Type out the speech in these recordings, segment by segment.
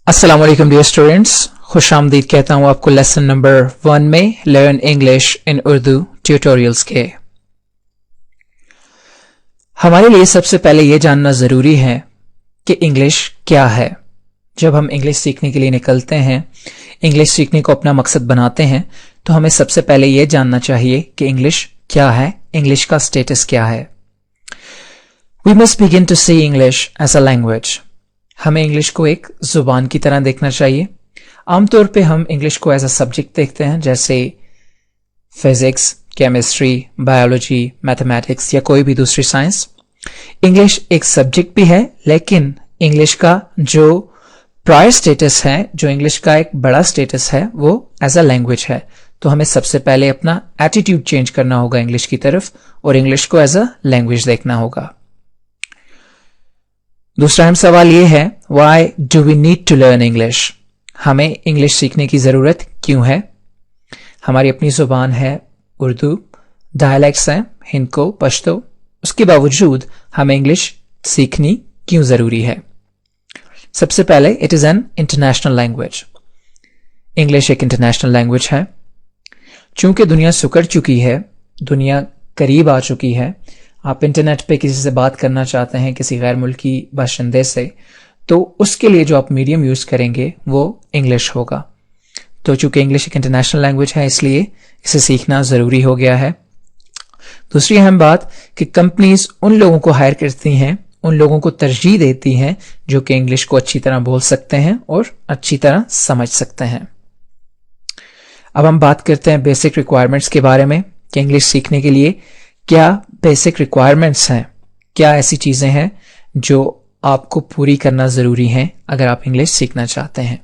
अस्सलाम वालेकुम dear students, खुश आमदीद कहता हूं आपको लेसन नंबर 1 में learn English in Urdu tutorials के। हमारे लिए सबसे पहले यह जानना जरूरी है कि इंग्लिश क्या है। जब हम इंग्लिश सीखने के लिए निकलते हैं, इंग्लिश सीखने को अपना मकसद बनाते हैं, तो हमें सबसे पहले यह जानना चाहिए कि इंग्लिश क्या है, इंग्लिश का स्टेटस क्या है। We must begin to see English as a language. हमें इंग्लिश को एक जुबान की तरह देखना चाहिए। आमतौर पे हम इंग्लिश को एज अ सब्जेक्ट देखते हैं, जैसे फिजिक्स, केमिस्ट्री, बायोलॉजी, मैथमेटिक्स या कोई भी दूसरी साइंस। इंग्लिश एक सब्जेक्ट भी है, लेकिन इंग्लिश का जो प्रायर स्टेटस है, जो इंग्लिश का एक बड़ा स्टेटस है, वो एज अ लैंग्वेज है। तो हमें सबसे पहले अपना एटीट्यूड चेंज करना होगा इंग्लिश की तरफ और इंग्लिश को एज अ लैंग्वेज देखना होगा। दूसरा अहम सवाल यह है, why do we need to learn English. हमें इंग्लिश सीखने की जरूरत क्यों है। हमारी अपनी जुबान है उर्दू, डायलैक्ट्स हैं हिंदको, पश्तो, उसके बावजूद हमें इंग्लिश सीखनी क्यों जरूरी है। सबसे पहले it is an international language. English एक इंटरनेशनल लैंग्वेज है। चूंकि दुनिया सुकड़ चुकी है, दुनिया करीब आ चुकी है, आप इंटरनेट पे किसी से बात करना चाहते हैं, किसी गैर मुल्की बाशिंदे से, तो उसके लिए जो आप मीडियम यूज करेंगे वो इंग्लिश होगा। तो चूंकि इंग्लिश एक इंटरनेशनल लैंग्वेज है, इसलिए इसे सीखना जरूरी हो गया है। दूसरी अहम बात कि कंपनीज उन लोगों को हायर करती हैं, उन लोगों को तरजीह देती हैं जो कि इंग्लिश को अच्छी तरह बोल सकते हैं और अच्छी तरह समझ सकते हैं। अब हम बात करते हैं बेसिक रिक्वायरमेंट्स के बारे में कि इंग्लिश सीखने के लिए क्या बेसिक रिक्वायरमेंट्स हैं, क्या ऐसी चीजें हैं जो आपको पूरी करना जरूरी हैं अगर आप इंग्लिश सीखना चाहते हैं।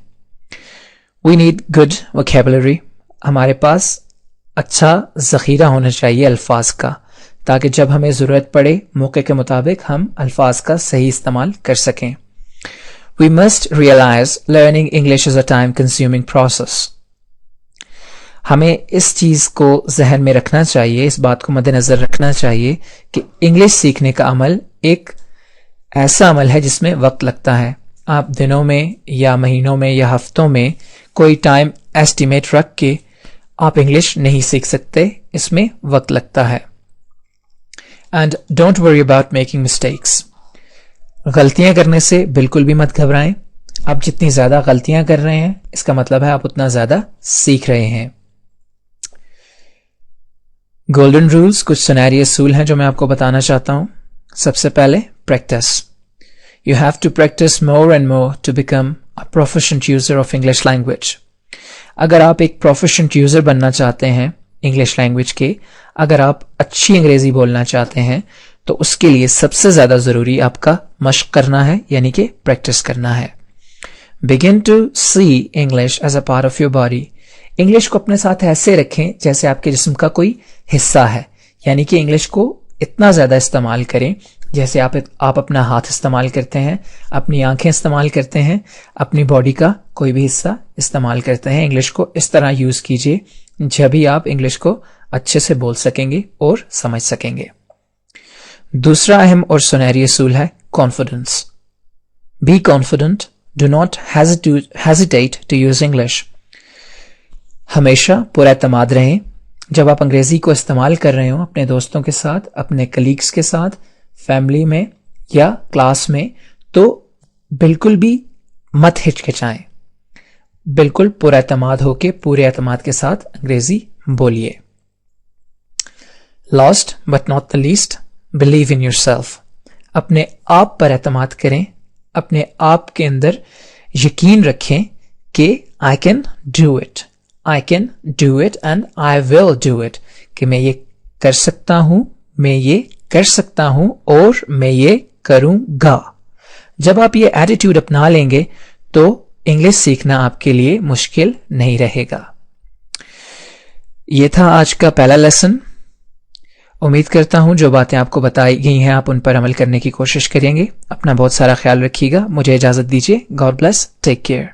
We need good vocabulary. हमारे पास अच्छा जखीरा होना चाहिए अल्फाज का, ताकि जब हमें जरूरत पड़े मौके के मुताबिक हम अल्फाज का सही इस्तेमाल कर सकें। We must realise learning English is a time consuming process. हमें इस चीज को जहन में रखना चाहिए, इस बात को मद्देनजर रखना चाहिए कि इंग्लिश सीखने का अमल एक ऐसा अमल है जिसमें वक्त लगता है। आप दिनों में या महीनों में या हफ्तों में कोई टाइम एस्टिमेट रख के आप इंग्लिश नहीं सीख सकते, इसमें वक्त लगता है। And don't worry about making mistakes. गलतियां करने से बिल्कुल भी मत घबराएं। आप जितनी ज्यादा गलतियां कर रहे हैं, इसका मतलब है आप उतना ज्यादा सीख रहे हैं। गोल्डन रूल्स, कुछ सुनहरी असूल हैं जो मैं आपको बताना चाहता हूं। सबसे पहले practice. You have to practise more and more to become a proficient user of English language. अगर आप एक प्रोफिशिएंट यूजर बनना चाहते हैं इंग्लिश लैंग्वेज के, अगर आप अच्छी अंग्रेजी बोलना चाहते हैं, तो उसके लिए सबसे ज्यादा जरूरी आपका मश्क करना है, यानी कि प्रैक्टिस करना है। Begin to see English as a part of your body. English को अपने साथ ऐसे रखें जैसे आपके जिस्म का कोई हिस्सा है, यानी कि इंग्लिश को इतना ज्यादा इस्तेमाल करें जैसे आप अपना हाथ इस्तेमाल करते हैं, अपनी आंखें इस्तेमाल करते हैं, अपनी बॉडी का कोई भी हिस्सा इस्तेमाल करते हैं। इंग्लिश को इस तरह यूज कीजिए जब भी आप इंग्लिश को अच्छे से बोल सकेंगे और समझ सकेंगे। दूसरा अहम और सुनहरी असूल है confidence. Be confident, do not hesitate to use English. हमेशा पुरएतमाद रहें। जब आप अंग्रेजी को इस्तेमाल कर रहे हो अपने दोस्तों के साथ, अपने कलीग्स के साथ, फैमिली में या क्लास में, तो बिल्कुल भी मत हिचकिचाएं। बिल्कुल पुरएतमाद होके पूरे एतमाद के साथ अंग्रेजी बोलिए। Last but not the least, believe in yourself. अपने आप पर एतमाद करें, अपने आप के अंदर यकीन रखें कि I can do it, I can do it and I will do it, कि मैं ये कर सकता हूं, मैं ये कर सकता हूं और मैं ये करूंगा। जब आप ये एटीट्यूड अपना लेंगे तो इंग्लिश सीखना आपके लिए मुश्किल नहीं रहेगा। ये था आज का पहला लेसन। उम्मीद करता हूं जो बातें आपको बताई गई हैं आप उन पर अमल करने की कोशिश करेंगे। अपना बहुत सारा ख्याल रखिएगा। मुझे इजाजत दीजिए। God bless, take care.